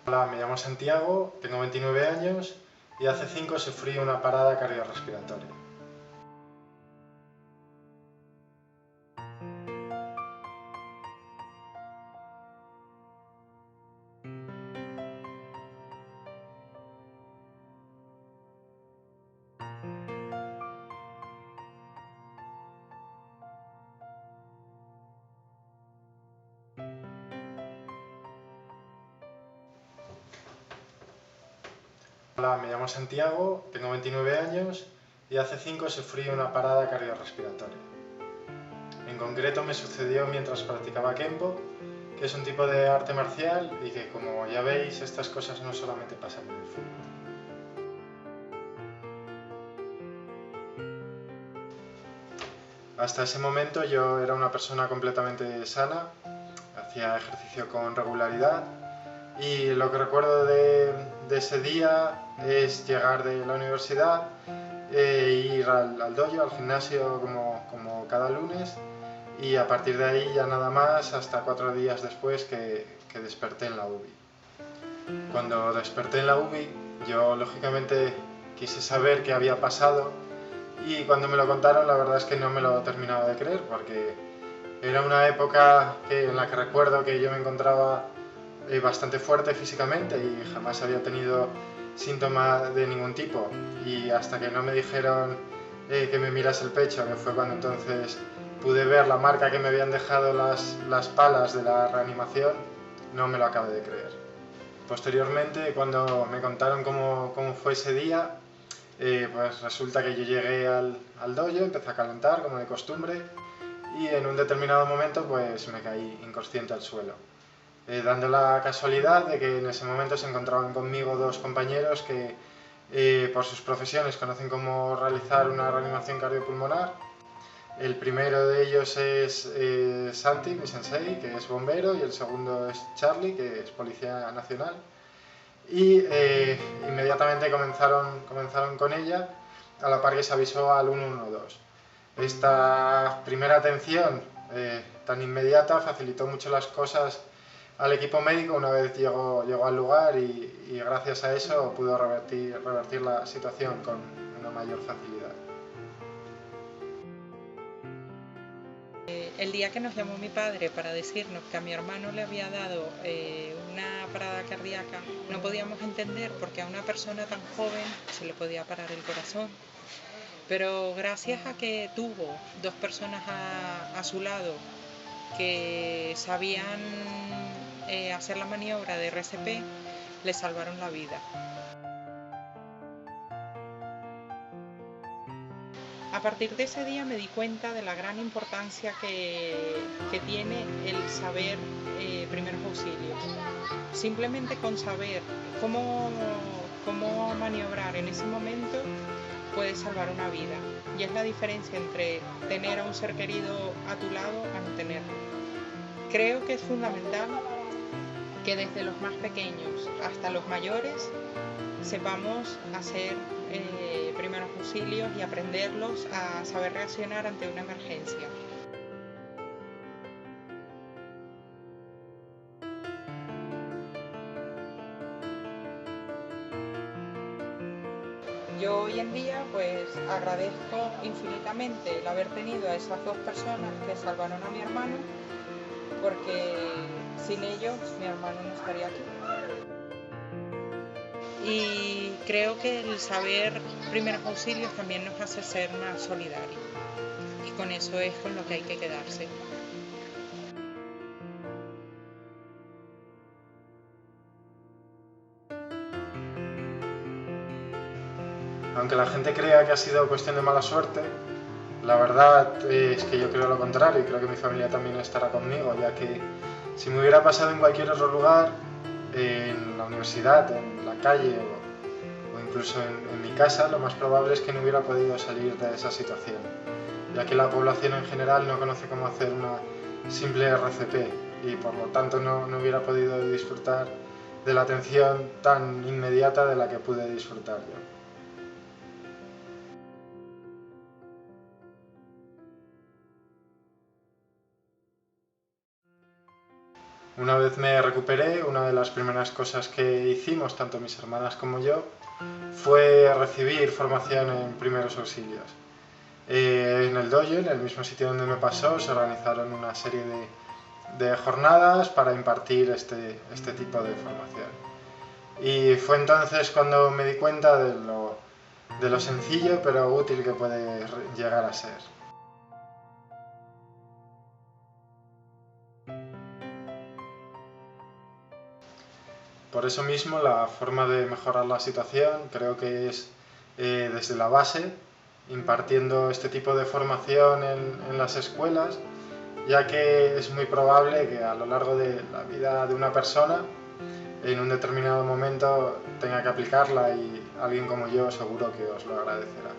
Hola, me llamo Santiago, tengo 29 años y hace 5 sufrí una parada cardiorrespiratoria. Hola, me llamo Santiago, tengo 29 años y hace 5 sufrí una parada cardiorrespiratoria. En concreto me sucedió mientras practicaba Kenpo, que es un tipo de arte marcial y que, como ya veis, estas cosas no solamente pasan en el fútbol. Hasta ese momento yo era una persona completamente sana, hacía ejercicio con regularidad y lo que recuerdo de ese día es llegar de la universidad e ir al dojo, al gimnasio como cada lunes, y a partir de ahí ya nada más hasta 4 días después que desperté en la UBI. Cuando desperté en la UBI yo lógicamente quise saber qué había pasado y cuando me lo contaron la verdad es que no me lo terminaba de creer porque era una época en la que recuerdo que yo me encontraba bastante fuerte físicamente y jamás había tenido síntomas de ningún tipo, y hasta que no me dijeron que me mirase el pecho, que fue cuando entonces pude ver la marca que me habían dejado las palas de la reanimación, no me lo acabé de creer. Posteriormente, cuando me contaron cómo fue ese día, pues resulta que yo llegué al dojo, empecé a calentar como de costumbre y en un determinado momento pues me caí inconsciente al suelo. Dando la casualidad de que en ese momento se encontraban conmigo dos compañeros que por sus profesiones conocen cómo realizar una reanimación cardiopulmonar. El primero de ellos es Santi, mi sensei, que es bombero, y el segundo es Charlie, que es policía nacional. Y inmediatamente comenzaron con ella, a la par que se avisó al 112. Esta primera atención tan inmediata facilitó mucho las cosas al equipo médico una vez llegó al lugar y gracias a eso pudo revertir la situación con una mayor facilidad. El día que nos llamó mi padre para decirnos que a mi hermano le había dado una parada cardíaca, no podíamos entender por qué a una persona tan joven se le podía parar el corazón. Pero gracias a que tuvo dos personas a su lado que sabían hacer la maniobra de RCP, le salvaron la vida. A partir de ese día me di cuenta de la gran importancia que tiene el saber primeros auxilios. Simplemente con saber cómo maniobrar en ese momento puedes salvar una vida. Y es la diferencia entre tener a un ser querido a tu lado a no tenerlo. Creo que es fundamental que desde los más pequeños hasta los mayores sepamos hacer primeros auxilios y aprenderlos a saber reaccionar ante una emergencia. Yo hoy en día pues agradezco infinitamente el haber tenido a esas dos personas que salvaron a mi hermano, porque sin ellos mi hermano no estaría aquí. Y creo que el saber primeros auxilios también nos hace ser más solidarios. Y con eso es con lo que hay que quedarse. Aunque la gente crea que ha sido cuestión de mala suerte, la verdad es que yo creo lo contrario y creo que mi familia también estará conmigo, ya que si me hubiera pasado en cualquier otro lugar, en la universidad, en la calle o incluso en mi casa, lo más probable es que no hubiera podido salir de esa situación, ya que la población en general no conoce cómo hacer una simple RCP y por lo tanto no hubiera podido disfrutar de la atención tan inmediata de la que pude disfrutar yo. Una vez me recuperé, una de las primeras cosas que hicimos, tanto mis hermanas como yo, fue recibir formación en primeros auxilios. En el dojo, en el mismo sitio donde me pasó, se organizaron una serie de jornadas para impartir este tipo de formación. Y fue entonces cuando me di cuenta de lo sencillo pero útil que puede llegar a ser. Por eso mismo, la forma de mejorar la situación creo que es desde la base, impartiendo este tipo de formación en las escuelas, ya que es muy probable que a lo largo de la vida de una persona, en un determinado momento tenga que aplicarla, y alguien como yo seguro que os lo agradecerá.